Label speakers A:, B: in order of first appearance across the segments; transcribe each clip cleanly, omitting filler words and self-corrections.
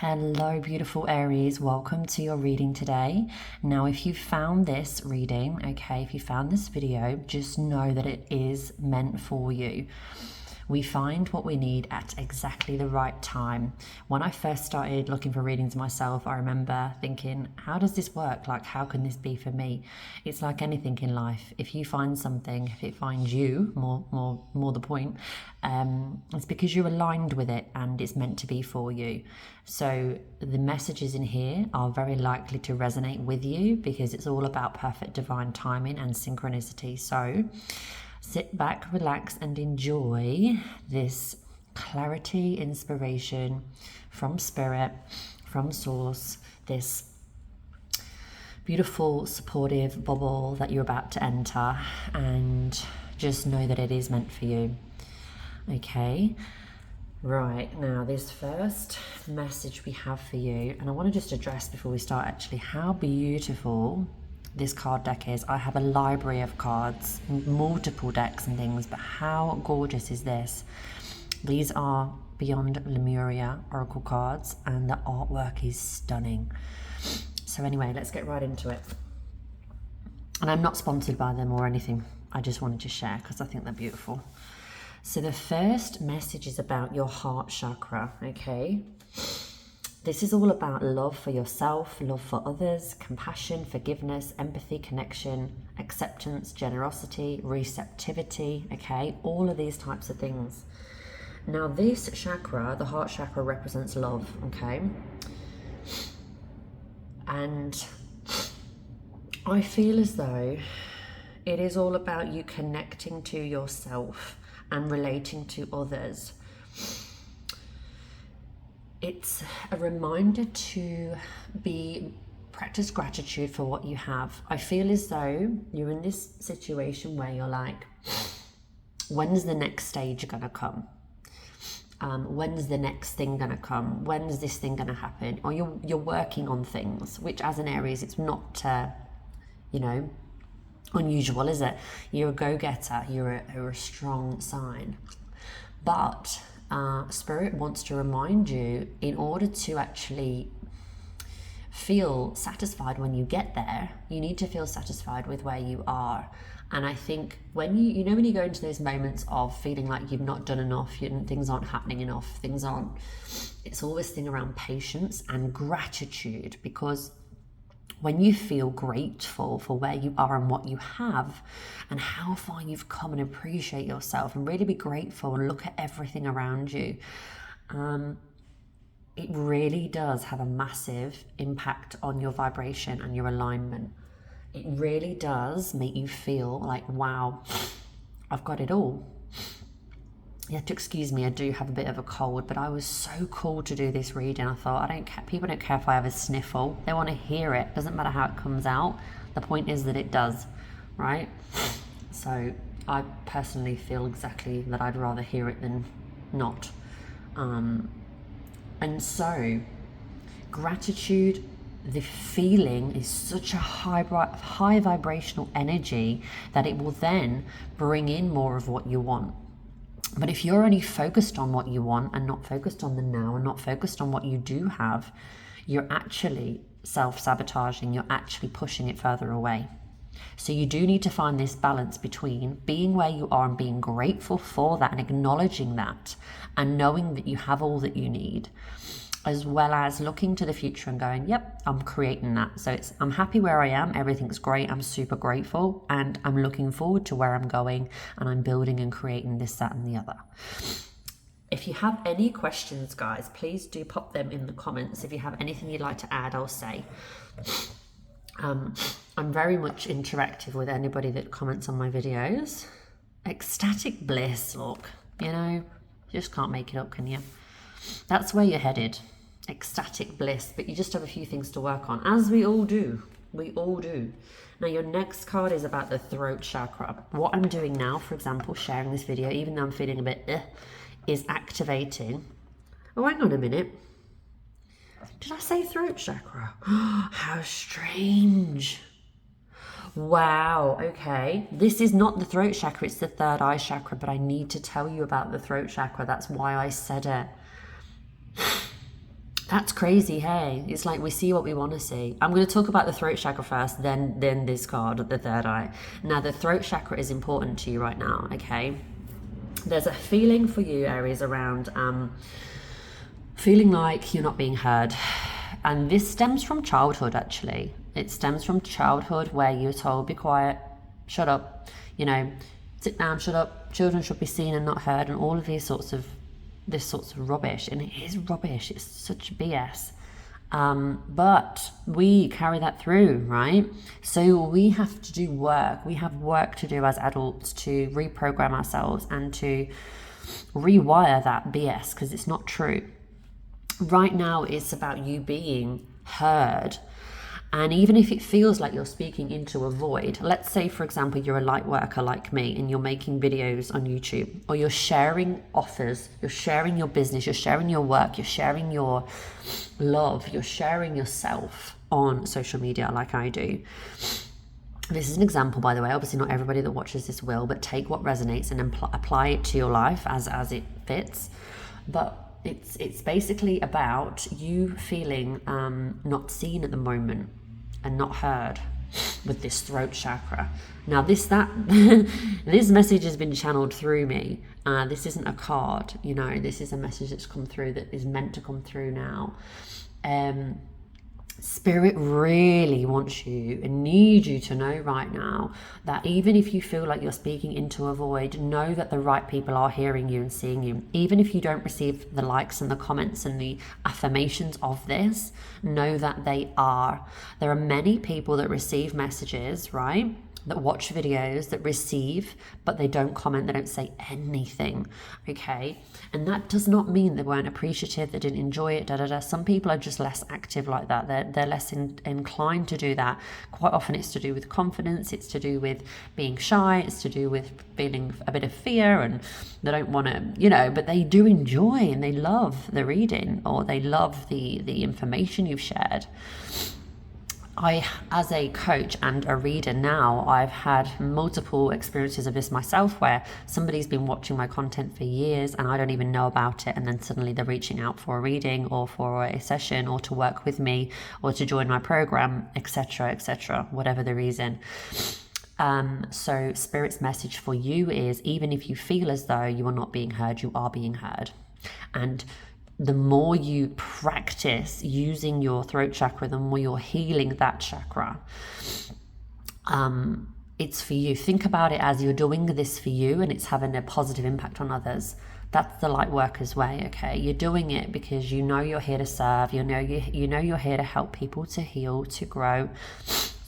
A: Hello, beautiful Aries. Welcome to your reading today. Now, if you found this reading, if you found this video, just know that it is meant for you. We find what we need at exactly the right time. When I first started looking for readings myself, I remember thinking, how does this work? Like, how can this be for me? It's like anything in life. If you find something, if it finds you, more the point, it's because you're aligned with it and it's meant to be for you. So the messages in here are very likely to resonate with you because it's all about perfect divine timing and synchronicity. So sit back, relax, and enjoy this clarity, inspiration from spirit, from source, this beautiful, supportive bubble that you're about to enter, and just know that it is meant for you. Okay, right, now this first message we have for you, and I want to just address before we start actually how beautiful this card deck is. I have a library of cards, multiple decks and things, but how gorgeous is this? These are Beyond Lemuria Oracle cards and the artwork is stunning. So anyway, let's get right into it. And I'm not sponsored by them or anything. I just wanted to share because I think they're beautiful. So the first message is about your heart chakra, okay? This is all about love for yourself, love for others, compassion, forgiveness, empathy, connection, acceptance, generosity, receptivity, okay? All of these types of things. Now this chakra, the heart chakra, represents love, okay? And I feel as though it is all about you connecting to yourself and relating to others. It's a reminder to practice gratitude for what you have. I feel as though you're in this situation where you're like, when's the next stage gonna come? When's the next thing gonna come? When's this thing gonna happen? Or you're working on things, which as an Aries, it's not, unusual, is it? You're a go-getter, you're a strong sign. But Spirit wants to remind you, in order to actually feel satisfied when you get there, you need to feel satisfied with where you are. And I think when when you go into those moments of feeling like you've not done enough, things aren't happening enough, it's all this thing around patience and gratitude, because when you feel grateful for where you are and what you have and how far you've come, and appreciate yourself and really be grateful and look at everything around you, it really does have a massive impact on your vibration and your alignment. It really does make you feel like, wow, I've got it all. You have to excuse me, I do have a bit of a cold, but I was so cool to do this reading. I thought, people don't care if I have a sniffle. They want to hear it. Doesn't matter how it comes out. The point is that it does, right? So I personally feel exactly that I'd rather hear it than not. And so gratitude, the feeling is such a high vibrational energy that it will then bring in more of what you want. But if you're only focused on what you want and not focused on the now and not focused on what you do have, you're actually self-sabotaging, you're actually pushing it further away. So you do need to find this balance between being where you are and being grateful for that and acknowledging that and knowing that you have all that you need, as well as looking to the future and going, yep, I'm creating that. So I'm happy where I am, everything's great, I'm super grateful, and I'm looking forward to where I'm going, and I'm building and creating this, that, and the other. If you have any questions, guys, please do pop them in the comments. If you have anything you'd like to add, I'll say. I'm very much interactive with anybody that comments on my videos. Ecstatic bliss, look, you just can't make it up, can you? That's where you're headed, ecstatic bliss, but you just have a few things to work on, as we all do. Now your next card is about the throat chakra. What I'm doing now, for example, sharing this video, even though I'm feeling a bit is activating. Oh, hang on a minute. Did I say throat chakra? How strange. Wow, okay. This is not the throat chakra, it's the third eye chakra, but I need to tell you about the throat chakra. That's why I said it. That's crazy, hey? It's like we see what we want to see. I'm going to talk about the throat chakra first, then this card, the third eye. Now, the throat chakra is important to you right now, okay? There's a feeling for you, Aries, around feeling like you're not being heard. And this stems from childhood, actually. It stems from childhood where you're told, be quiet, shut up, you know, sit down, shut up, children should be seen and not heard, and all of these sorts of rubbish. And it is rubbish, it's such BS. But we carry that through, right? So we have to do work. We have work to do as adults to reprogram ourselves and to rewire that BS, because it's not true. Right now, it's about you being heard. And even if it feels like you're speaking into a void, let's say, for example, you're a light worker like me and you're making videos on YouTube, or you're sharing offers, you're sharing your business, you're sharing your work, you're sharing your love, you're sharing yourself on social media like I do. This is an example, by the way. Obviously, not everybody that watches this will, but take what resonates and apply it to your life as it fits. But it's basically about you feeling not seen at the moment and not heard with this throat chakra. Now this message has been channeled through me. This isn't a card, you know, this is a message that's come through that is meant to come through now. Spirit really wants you and needs you to know right now that even if you feel like you're speaking into a void, know that the right people are hearing you and seeing you. Even if you don't receive the likes and the comments and the affirmations of this, know that they are. There are many people that receive messages, right? That watch videos, that receive, but they don't comment, they don't say anything, okay? And that does not mean they weren't appreciative, they didn't enjoy it, Some people are just less active like that. They're less inclined to do that. Quite often it's to do with confidence, it's to do with being shy, it's to do with feeling a bit of fear, and they don't want to, you know, but they do enjoy and they love the reading, or they love the information you've shared. As a coach and a reader now, I've had multiple experiences of this myself, where somebody's been watching my content for years and I don't even know about it, and then suddenly they're reaching out for a reading or for a session or to work with me or to join my program, etc., whatever the reason. So Spirit's message for you is, even if you feel as though you are not being heard, you are being heard. And the more you practice using your throat chakra, the more you're healing that chakra. It's for you. Think about it as you're doing this for you and it's having a positive impact on others. That's the light worker's way, okay? You're doing it because you know you're here to serve. You know you're here to help people to heal, to grow,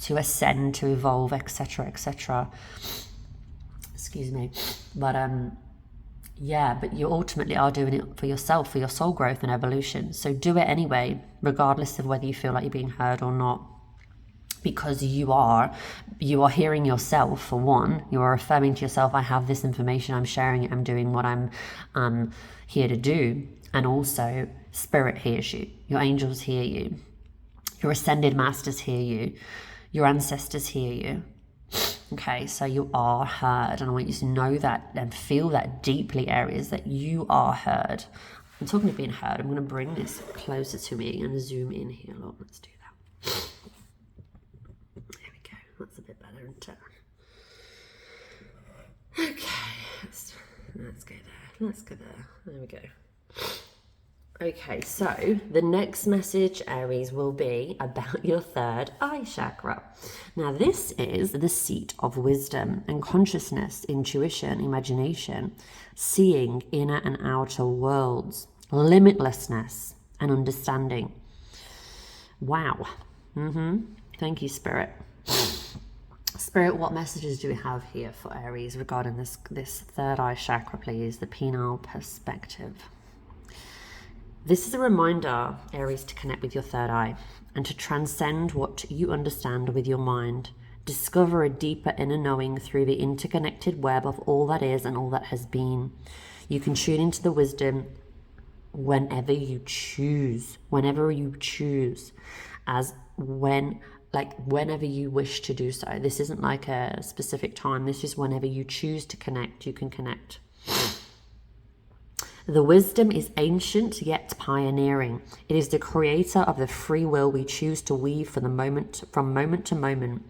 A: to ascend, to evolve, etc., etc. Excuse me. But yeah, but you ultimately are doing it for yourself, for your soul growth and evolution. So do it anyway, regardless of whether you feel like you're being heard or not. Because you are hearing yourself, for one. You are affirming to yourself, I have this information, I'm sharing it, I'm doing what I'm here to do. And also, Spirit hears you. Your angels hear you. Your ascended masters hear you. Your ancestors hear you. Okay, so you are heard, and I want you to know that and feel that deeply, Aries, that you are heard. I'm talking of being heard. I'm going to bring this closer to me and zoom in here. Look, let's do that. There we go. That's a bit better, isn't it? Okay, let's go there. Let's go there. There we go. Okay, so the next message, Aries, will be about your third eye chakra. Now, this is the seat of wisdom and consciousness, intuition, imagination, seeing inner and outer worlds, limitlessness, and understanding. Wow. Thank you, Spirit. Spirit, what messages do we have here for Aries regarding this third eye chakra, please? The penile perspective. This is a reminder, Aries, to connect with your third eye and to transcend what you understand with your mind. Discover a deeper inner knowing through the interconnected web of all that is and all that has been. You can tune into the wisdom whenever you choose, whenever you wish to do so. This isn't like a specific time. This is whenever you choose to connect, you can connect. The wisdom is ancient yet pioneering. It is the creator of the free will we choose to weave from moment to moment.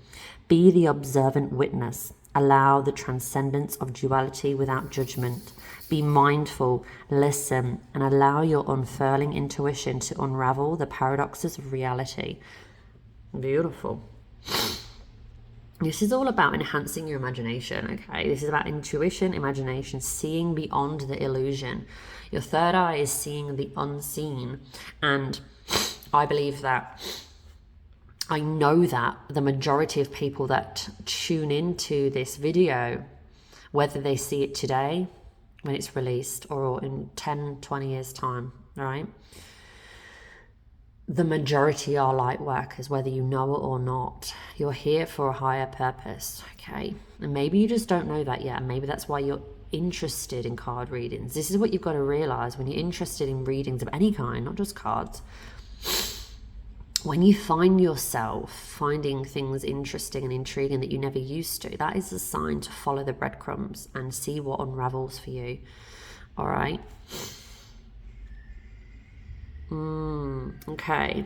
A: Be the observant witness. Allow the transcendence of duality without judgment. Be mindful, listen, and allow your unfurling intuition to unravel the paradoxes of reality. Beautiful. This is all about enhancing your imagination, okay? This is about intuition, imagination, seeing beyond the illusion. Your third eye is seeing the unseen. And I believe that, I know that the majority of people that tune into this video, whether they see it today, when it's released, or in 10, 20 years' time, right? The majority are light workers, whether you know it or not. You're here for a higher purpose, okay? And maybe you just don't know that yet. And maybe that's why you're interested in card readings. This is what you've got to realize when you're interested in readings of any kind, not just cards. When you find yourself finding things interesting and intriguing that you never used to, that is a sign to follow the breadcrumbs and see what unravels for you. All right? Okay.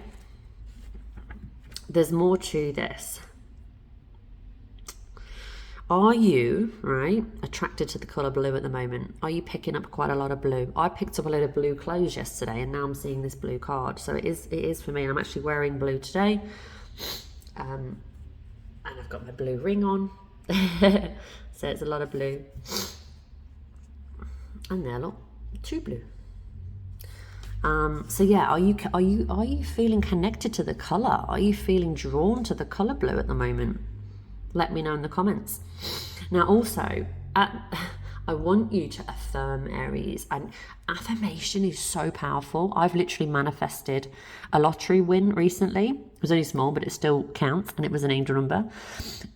A: There's more to this. Are you, right, attracted to the colour blue at the moment? Are you picking up quite a lot of blue? I picked up a load of blue clothes yesterday, and now I'm seeing this blue card. So it is for me. I'm actually wearing blue today. And I've got my blue ring on. So it's a lot of blue. And there, look, 2 blue. So yeah, are you feeling connected to the colour? Are you feeling drawn to the colour blue at the moment? Let me know in the comments. Now also, I want you to affirm, Aries. And affirmation is so powerful. I've literally manifested a lottery win recently. It was only small, but it still counts, and it was an angel number.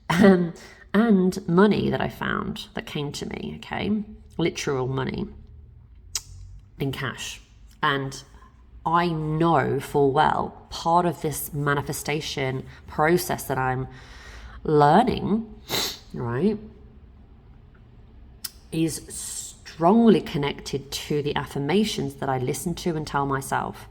A: And money that I found that came to me, okay? Literal money in cash. And I know full well part of this manifestation process that I'm learning, right, is strongly connected to the affirmations that I listen to and tell myself.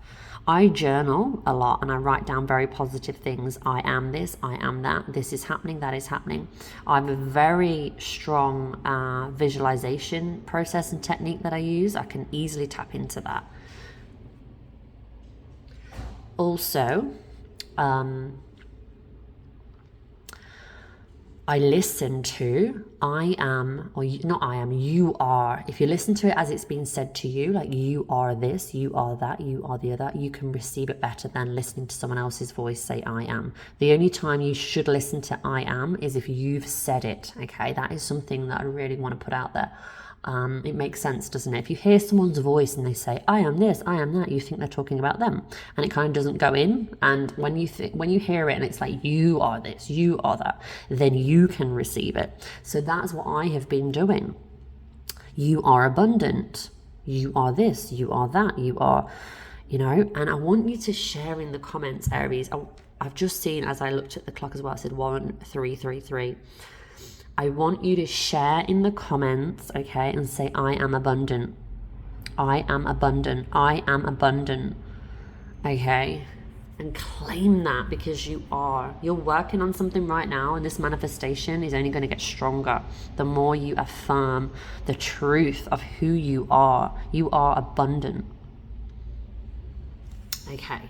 A: I journal a lot and I write down very positive things. I am this, I am that, this is happening, that is happening. I have a very strong visualization process and technique that I use. I can easily tap into that. Also, I listen to I am, or not I am, you are. If you listen to it as it's being said to you, like you are this, you are that, you are the other, you can receive it better than listening to someone else's voice say I am. The only time you should listen to I am is if you've said it, okay? That is something that I really want to put out there. It makes sense, doesn't it? If you hear someone's voice and they say, I am this, I am that, you think they're talking about them, and it kind of doesn't go in. And when you hear it and it's like, you are this, you are that, then you can receive it. So that's what I have been doing. You are abundant. You are this, you are that, you are, and I want you to share in the comments, Aries. I've just seen, as I looked at the clock as well, I said 1333. I want you to share in the comments, okay, and say, I am abundant. I am abundant. I am abundant. Okay? And claim that, because you are. You're working on something right now, and this manifestation is only going to get stronger the more you affirm the truth of who you are. You are abundant. Okay.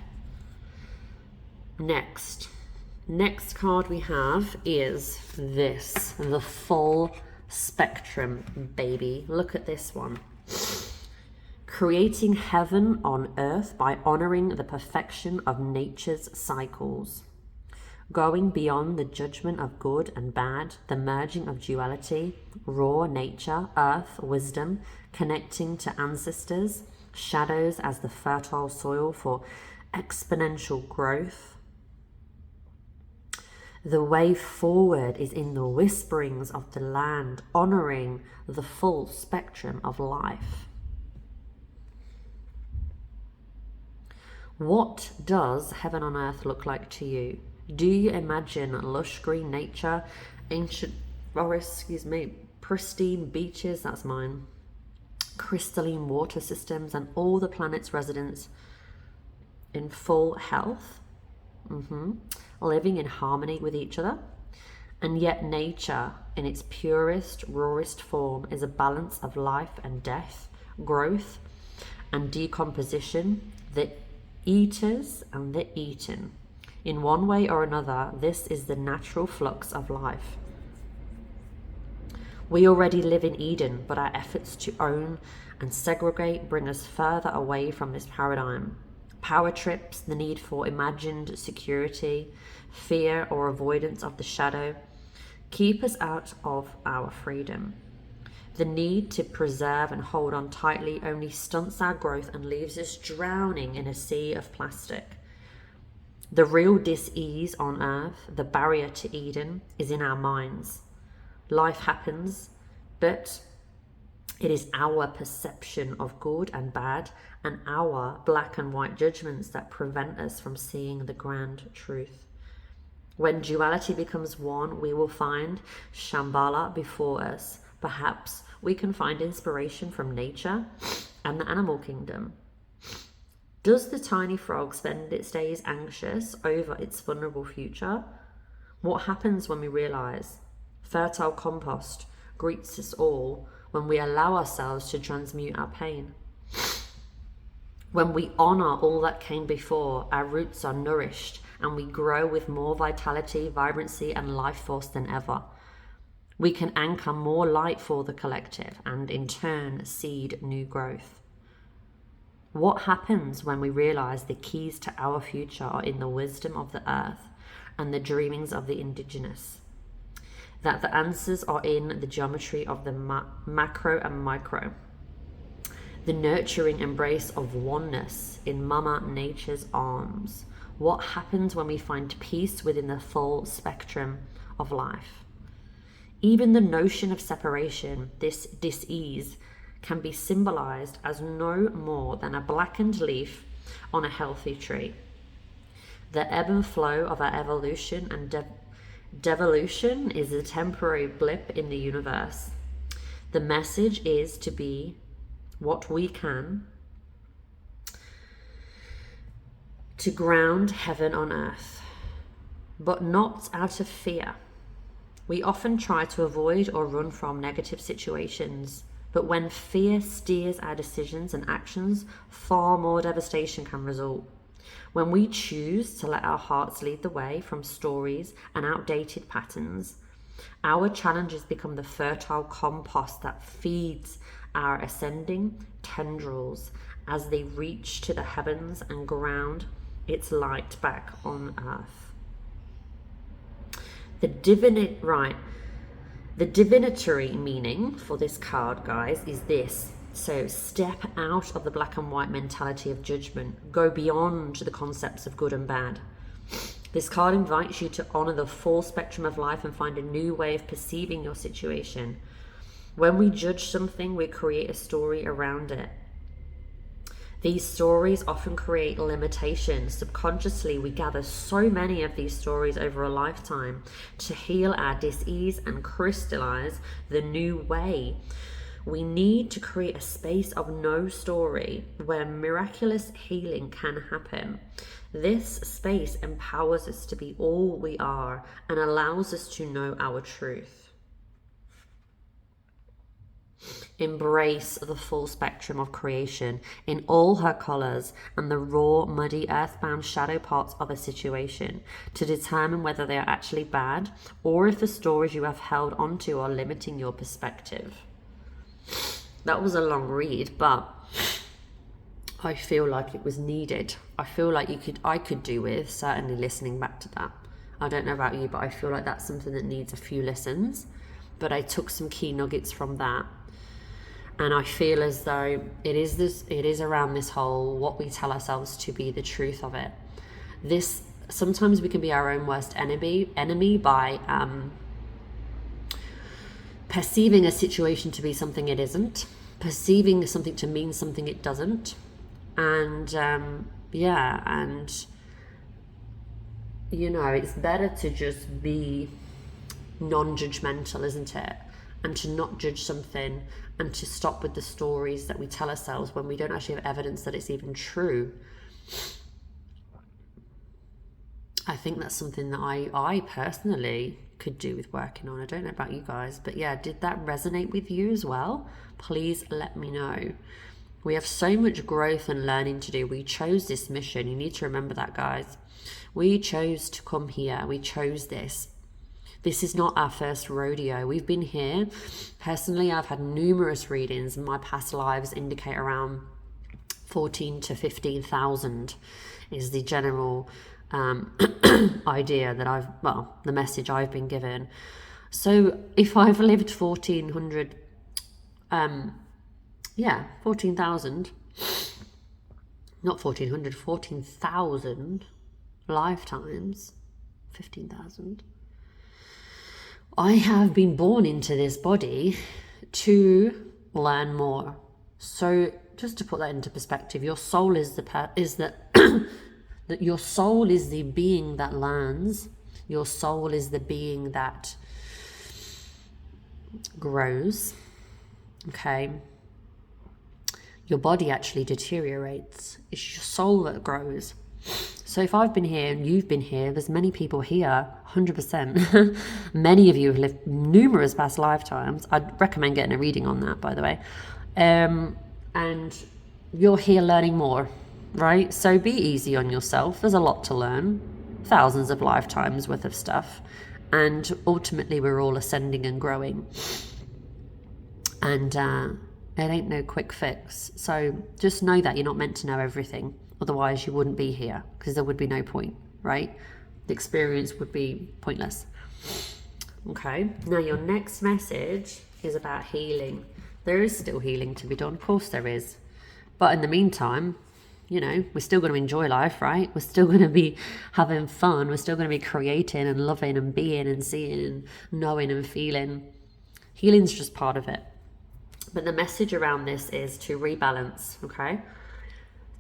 A: Next card we have is this, the full spectrum, baby. Look at this one. Creating heaven on earth by honoring the perfection of nature's cycles. Going beyond the judgment of good and bad, the merging of duality, raw nature, earth, wisdom, connecting to ancestors, shadows as the fertile soil for exponential growth. The way forward is in the whisperings of the land, honoring the full spectrum of life. What does heaven on earth look like to you? Do you imagine lush green nature, ancient forests, pristine beaches, that's mine, crystalline water systems, and all the planet's residents in full health, living in harmony with each other. And yet nature, in its purest, rawest form, is a balance of life and death, growth and decomposition, the eaters and the eaten. In one way or another, this is the natural flux of life. We already live in Eden, but our efforts to own and segregate bring us further away from this paradigm. Power trips, the need for imagined security, fear or avoidance of the shadow, keep us out of our freedom. The need to preserve and hold on tightly only stunts our growth and leaves us drowning in a sea of plastic. The real dis-ease on earth, the barrier to Eden, is in our minds. Life happens, but it is our perception of good and bad and our black and white judgments that prevent us from seeing the grand truth. When duality becomes one, we will find Shambhala before us. Perhaps we can find inspiration from nature and the animal kingdom. Does the tiny frog spend its days anxious over its vulnerable future? What happens when we realize fertile compost greets us all when we allow ourselves to transmute our pain? When we honor all that came before, our roots are nourished and we grow with more vitality, vibrancy, and life force than ever. We can anchor more light for the collective and in turn seed new growth. What happens when we realize the keys to our future are in the wisdom of the earth and the dreamings of the indigenous? That the answers are in the geometry of the macro and micro. The nurturing embrace of oneness in Mama Nature's arms. What happens when we find peace within the full spectrum of life? Even the notion of separation, this dis-ease, can be symbolized as no more than a blackened leaf on a healthy tree. The ebb and flow of our evolution and devolution is a temporary blip in the universe. The message is to be what we can to ground heaven on earth, but not out of fear. We often try to avoid or run from negative situations, but when fear steers our decisions and actions, far more devastation can result. When we choose to let our hearts lead the way from stories and outdated patterns, our challenges become the fertile compost that feeds our ascending tendrils as they reach to the heavens and ground its light back on earth. The divinatory meaning for this card, guys, is this. So step out of the black and white mentality of judgment. Go beyond the concepts of good and bad. This card invites you to honor the full spectrum of life and find a new way of perceiving your situation. When we judge something, we create a story around it. These stories often create limitations. Subconsciously, we gather so many of these stories over a lifetime to heal our dis-ease and crystallize the new way. We need to create a space of no story where miraculous healing can happen. This space empowers us to be all we are and allows us to know our truth. Embrace the full spectrum of creation in all her colors and the raw, muddy, earthbound shadow parts of a situation to determine whether they are actually bad or if the stories you have held onto are limiting your perspective. That was a long read, but I feel like it was needed. I feel like I could do with certainly listening back to that. I don't know about you, but I feel like that's something that needs a few listens. But I took some key nuggets from that. And I feel as though it is around this whole what we tell ourselves to be the truth of it. This sometimes we can be our own worst enemy by perceiving a situation to be something it isn't, perceiving something to mean something it doesn't, and you know, it's better to just be non-judgmental, isn't it? and to not judge something, and to stop with the stories that we tell ourselves when we don't actually have evidence that it's even true. I think that's something that I personally could do with working on. I don't know about you guys, but yeah, did that resonate with you as well? Please let me know. We have so much growth and learning to do. We chose this mission. You need to remember that, guys. We chose to come here. We chose this. This is not our first rodeo. We've been here. Personally, I've had numerous readings. My past lives indicate around 14 to 15,000 is the general idea that the message I've been given. So if I've lived 1400, 14,000, not 1400, 14,000 lifetimes, 15,000. I have been born into this body to learn more. So just to put that into perspective, your soul is your soul is the being that learns. Your soul is the being that grows. Okay. Your body actually deteriorates. It's your soul that grows. So if I've been here and you've been here, there's many people here, 100%. Many of you have lived numerous past lifetimes. I'd recommend getting a reading on that, by the way. And you're here learning more, right? So be easy on yourself. There's a lot to learn, thousands of lifetimes worth of stuff. And ultimately, we're all ascending and growing. And it ain't no quick fix. So just know that you're not meant to know everything. Otherwise, you wouldn't be here because there would be no point, right? The experience would be pointless. Okay. Now, your next message is about healing. There is still healing to be done. Of course there is. But in the meantime, we're still going to enjoy life, right? We're still going to be having fun. We're still going to be creating and loving and being and seeing and knowing and feeling. Healing's just part of it. But the message around this is to rebalance, okay?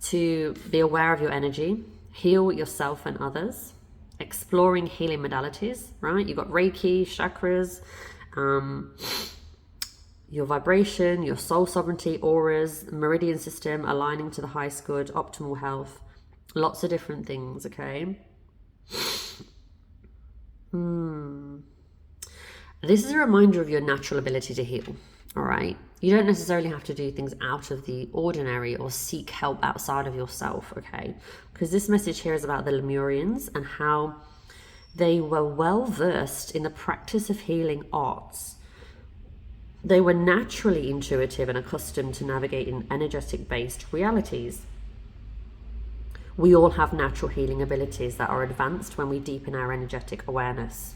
A: To be aware of your energy, heal yourself and others, exploring healing modalities, right? You've got Reiki, chakras, your vibration, your soul sovereignty, auras, meridian system, aligning to the highest good, optimal health, lots of different things, okay? This is a reminder of your natural ability to heal, all right? You don't necessarily have to do things out of the ordinary or seek help outside of yourself, okay? Because this message here is about the Lemurians and how they were well versed in the practice of healing arts. They were naturally intuitive and accustomed to navigating energetic-based realities. We all have natural healing abilities that are advanced when we deepen our energetic awareness.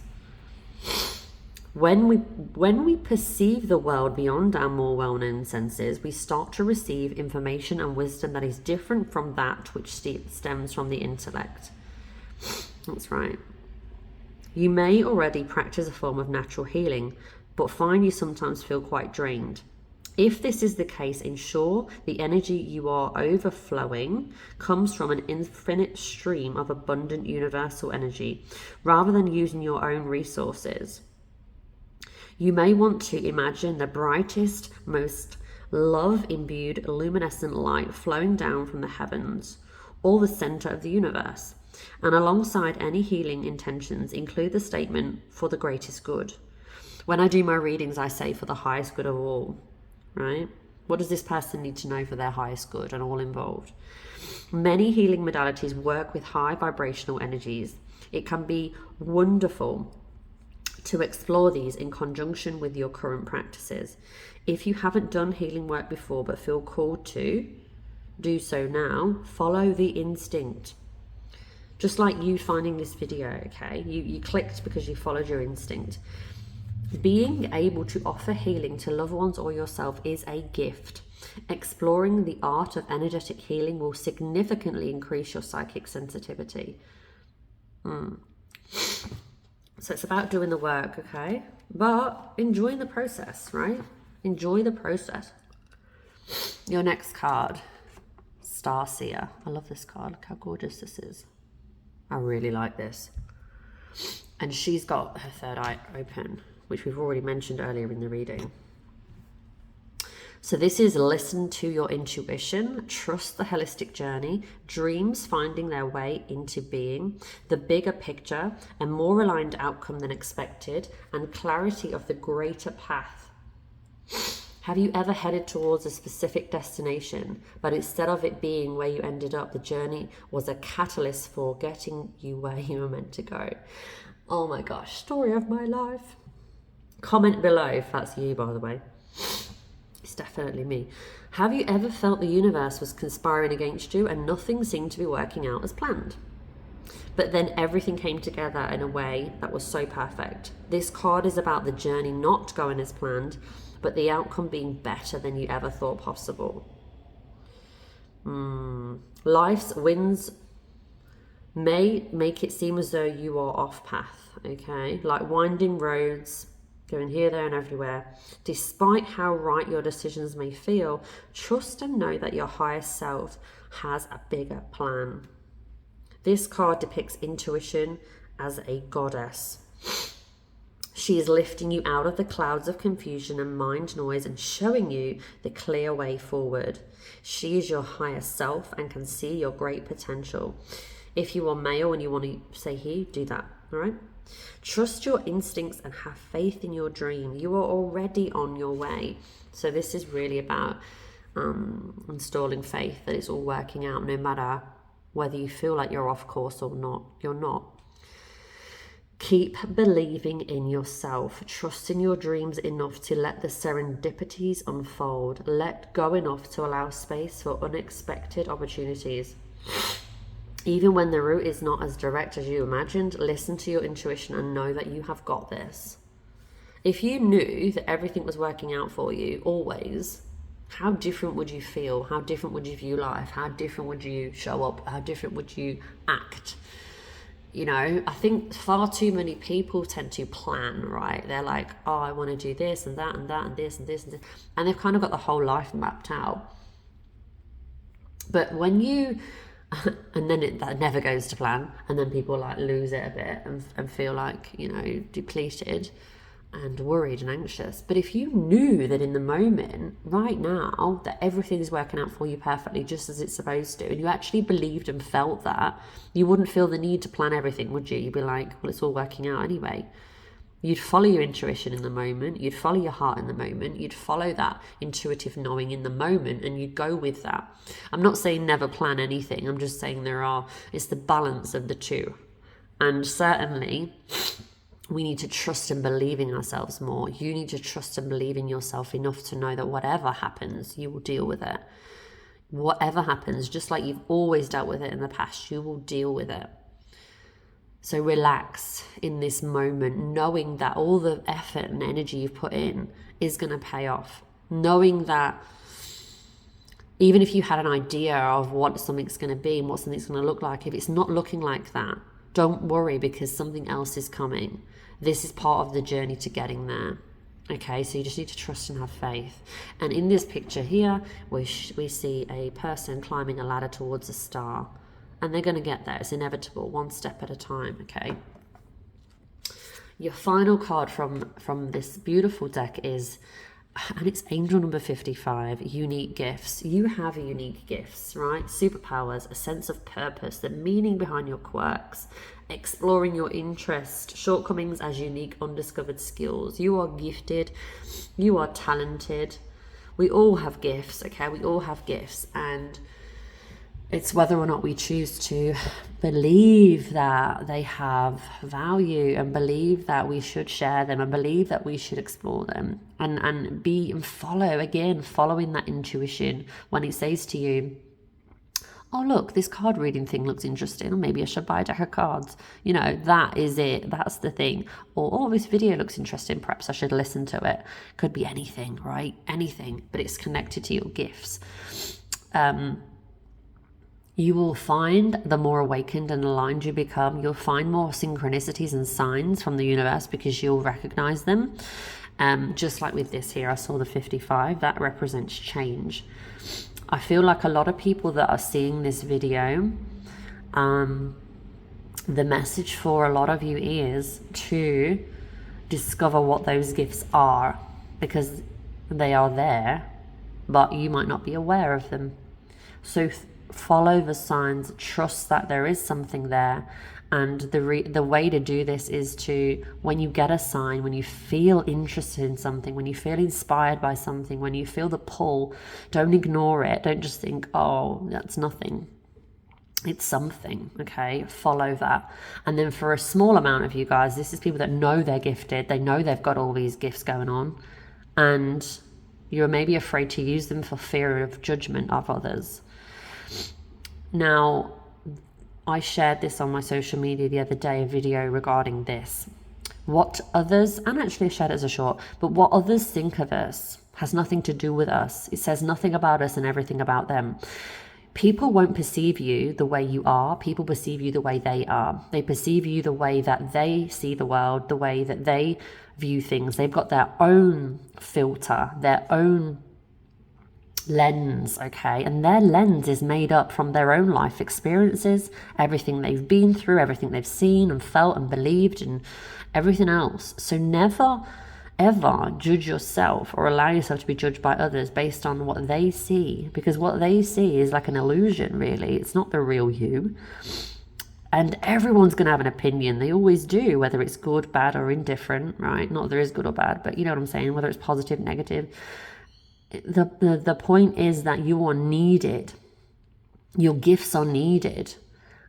A: When we perceive the world beyond our more well-known senses, we start to receive information and wisdom that is different from that which stems from the intellect. That's right. You may already practice a form of natural healing, but find you sometimes feel quite drained. If this is the case, ensure the energy you are overflowing comes from an infinite stream of abundant universal energy, rather than using your own resources. You may want to imagine the brightest, most love-imbued luminescent light flowing down from the heavens, or the center of the universe. And alongside any healing intentions, include the statement, for the greatest good. When I do my readings, I say for the highest good of all, right? What does this person need to know for their highest good and all involved? Many healing modalities work with high vibrational energies. It can be wonderful to explore these in conjunction with your current practices. If you haven't done healing work before but feel called to do so now, follow the instinct. Just like you finding this video, okay? You clicked because you followed your instinct. Being able to offer healing to loved ones or yourself is a gift. Exploring the art of energetic healing will significantly increase your psychic sensitivity. So it's about doing the work, okay? But enjoying the process, right? Enjoy the process. Your next card, Star Seer. I love this card. Look how gorgeous this is. I really like this. And she's got her third eye open. which we've already mentioned earlier in the reading. So this is listen to your intuition, trust the holistic journey, dreams finding their way into being, the bigger picture, a more aligned outcome than expected, and clarity of the greater path. Have you ever headed towards a specific destination, but instead of it being where you ended up, the journey was a catalyst for getting you where you were meant to go? Oh my gosh, story of my life. Comment below if that's you, by the way. It's definitely me. Have you ever felt the universe was conspiring against you and nothing seemed to be working out as planned? But then everything came together in a way that was so perfect. This card is about the journey not going as planned, but the outcome being better than you ever thought possible. Life's winds may make it seem as though you are off path, okay? Like winding roads, going here, there, and everywhere. Despite how right your decisions may feel, trust and know that your higher self has a bigger plan. This card depicts intuition as a goddess. She is lifting you out of the clouds of confusion and mind noise and showing you the clear way forward. She is your higher self and can see your great potential. If you are male and you want to say he, do that, all right? Trust your instincts and have faith in your dream. You are already on your way. So this is really about installing faith that it's all working out, no matter whether you feel like you're off course or not. You're not. Keep believing in yourself. Trust in your dreams enough to let the serendipities unfold. Let go enough to allow space for unexpected opportunities. Even when the route is not as direct as you imagined, listen to your intuition and know that you have got this. If you knew that everything was working out for you always, how different would you feel? How different would you view life? How different would you show up? How different would you act? You know, I think far too many people tend to plan, right? They're like, oh, I want to do this and that and that and this and this and this. And they've kind of got the whole life mapped out. But when you, and then that never goes to plan. And then people like lose it a bit and feel like, you know, depleted and worried and anxious. But if you knew that in the moment, right now, that everything is working out for you perfectly, just as it's supposed to, and you actually believed and felt that, you wouldn't feel the need to plan everything, would you? You'd be like, well, it's all working out anyway. You'd follow your intuition in the moment. You'd follow your heart in the moment. You'd follow that intuitive knowing in the moment, and you'd go with that. I'm not saying never plan anything. I'm just saying it's the balance of the two. And certainly, we need to trust and believe in ourselves more. You need to trust and believe in yourself enough to know that whatever happens, you will deal with it. Whatever happens, just like you've always dealt with it in the past, you will deal with it. So relax in this moment, knowing that all the effort and energy you've put in is going to pay off. Knowing that even if you had an idea of what something's going to be and what something's going to look like, if it's not looking like that, don't worry, because something else is coming. This is part of the journey to getting there. Okay, so you just need to trust and have faith. And in this picture here, we see a person climbing a ladder towards a star. And they're going to get there. It's inevitable, one step at a time, okay? Your final card from this beautiful deck is, and it's angel number 55, unique gifts. You have unique gifts, right? Superpowers, a sense of purpose, the meaning behind your quirks, exploring your interest, shortcomings as unique undiscovered skills. You are gifted. You are talented. We all have gifts, okay? We all have gifts, and it's whether or not we choose to believe that they have value and believe that we should share them and believe that we should explore them and following that intuition when it says to you, oh, look, this card reading thing looks interesting, or maybe I should buy a deck of cards. You know, that is it. That's the thing. Or, oh, this video looks interesting. Perhaps I should listen to it. Could be anything, right? Anything, but it's connected to your gifts. You will find the more awakened and aligned you become, you'll find more synchronicities and signs from the universe because you'll recognize them. Just like with this here, I saw the 55, that represents change. I feel like a lot of people that are seeing this video, the message for a lot of you is to discover what those gifts are, because they are there, but you might not be aware of them. So follow the signs, trust that there is something there. And the way to do this is to, when you get a sign, when you feel interested in something, when you feel inspired by something, when you feel the pull, don't ignore it. Don't just think, oh, that's nothing. It's something, okay? Follow that. And then for a small amount of you guys, this is people that know they're gifted. They know they've got all these gifts going on. And you're maybe afraid to use them for fear of judgment of others. Now, I shared this on my social media the other day, a video regarding this. What others, and actually I shared it as a short, but what others think of us has nothing to do with us. It says nothing about us and everything about them. People won't perceive you the way you are. People perceive you the way they are. They perceive you the way that they see the world, the way that they view things. They've got their own filter, their own lens, okay? And their lens is made up from their own life experiences, everything they've been through, everything they've seen and felt and believed and everything else. So never ever judge yourself or allow yourself to be judged by others based on what they see, because what they see is like an illusion, really. It's not the real you. And everyone's going to have an opinion. They always do, whether it's good, bad, or indifferent, right? Not that there is good or bad, but you know what I'm saying, whether it's positive, negative. The point is that you are needed. Your gifts are needed.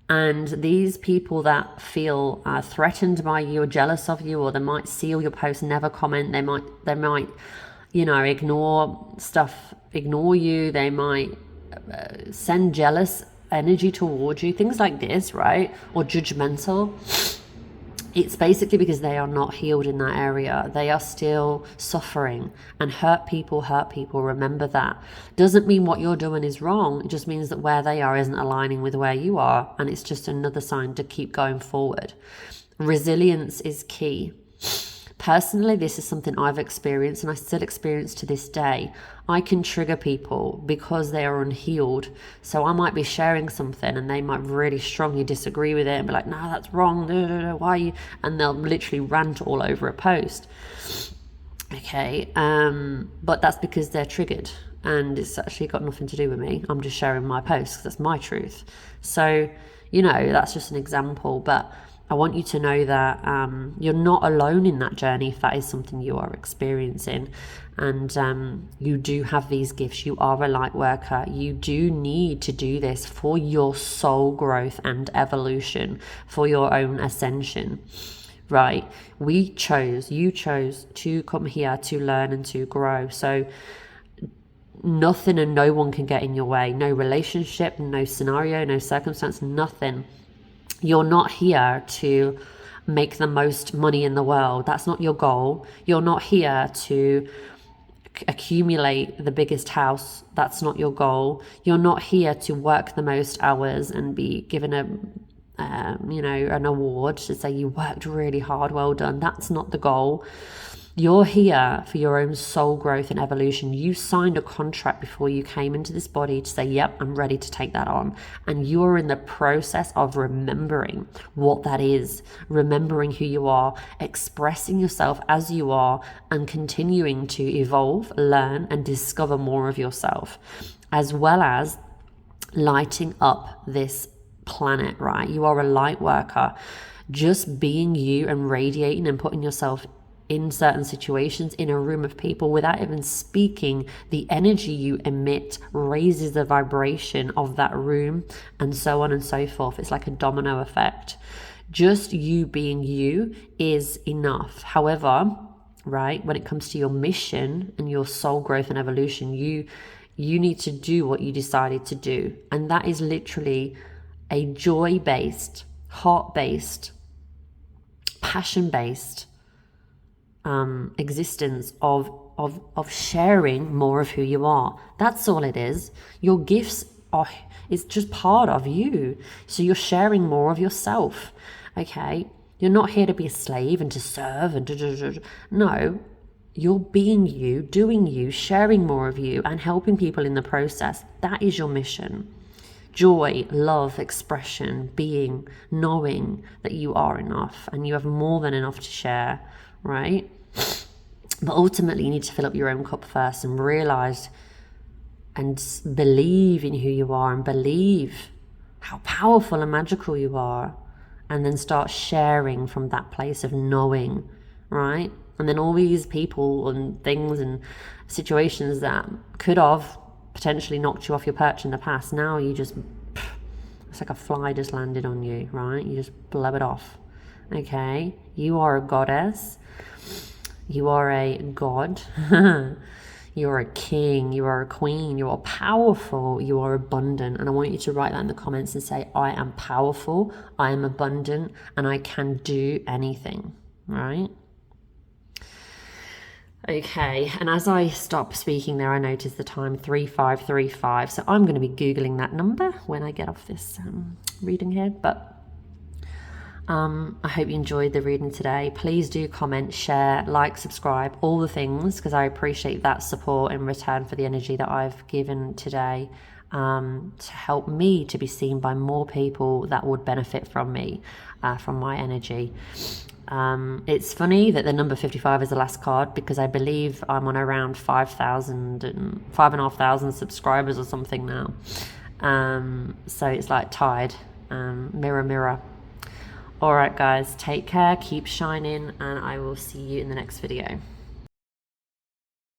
A: And these people that feel threatened by you or jealous of you, or they might see all your posts, never comment, they might, ignore stuff, ignore you, they might send jealous energy towards you, things like this, right? Or judgmental. It's basically because they are not healed in that area. They are still suffering, and hurt people. Remember that. Doesn't mean what you're doing is wrong. It just means that where they are isn't aligning with where you are. And it's just another sign to keep going forward. Resilience is key. Personally, this is something I've experienced, and I still experience to this day. I can trigger people because they are unhealed. So I might be sharing something and they might really strongly disagree with it and be like, no, that's wrong. No, why are you? And they'll literally rant all over a post. Okay. But that's because they're triggered, and it's actually got nothing to do with me. I'm just sharing my post because that's my truth. So, that's just an example, but I want you to know that you're not alone in that journey if that is something you are experiencing. And you do have these gifts. You are a light worker. You do need to do this for your soul growth and evolution, for your own ascension, right? You chose to come here to learn and to grow. So nothing and no one can get in your way. No relationship, no scenario, no circumstance, nothing. You're not here to make the most money in the world. That's not your goal. You're not here to accumulate the biggest house. That's not your goal. You're not here to work the most hours and be given an award to say you worked really hard, well done. That's not the goal. You're here for your own soul growth and evolution. You signed a contract before you came into this body to say, yep, I'm ready to take that on. And you're in the process of remembering what that is, remembering who you are, expressing yourself as you are, and continuing to evolve, learn, and discover more of yourself, as well as lighting up this planet, right? You are a light worker. Just being you and radiating and putting yourself in certain situations in a room of people without even speaking, the energy you emit raises the vibration of that room, and so on and so forth. It's like a domino effect. Just you being you is enough. However, right, when it comes to your mission and your soul growth and evolution, you need to do what you decided to do, and that is literally a joy-based, heart-based, passion-based existence of sharing more of who you are. That's all it is. Your gifts it's just part of you. So you're sharing more of yourself. Okay? You're not here to be a slave and to serve and no. You're being you, doing you, sharing more of you, and helping people in the process. That is your mission. Joy, love, expression, being, knowing that you are enough and you have more than enough to share, right? But ultimately, you need to fill up your own cup first and realize and believe in who you are and believe how powerful and magical you are. And then start sharing from that place of knowing, right? And then all these people and things and situations that could have potentially knocked you off your perch in the past, now you just, it's like a fly just landed on you, right? You just blow it off. Okay? You are a goddess. You are a god. You are a king. You are a queen. You are powerful. You are abundant. And I want you to write that in the comments and say, I am powerful. I am abundant. And I can do anything. Right? Okay. And as I stop speaking there, I notice the time 3535. So I'm going to be Googling that number when I get off this reading here. But I hope you enjoyed the reading today. Please do comment, share, like, subscribe, all the things, because I appreciate that support in return for the energy that I've given today, to help me to be seen by more people that would benefit from me, from my energy. It's funny that the number 55 is the last card, because I believe I'm on around 5,500 subscribers or something now. So it's like tied, mirror, mirror. All right, guys, take care, keep shining, and I will see you in the next video.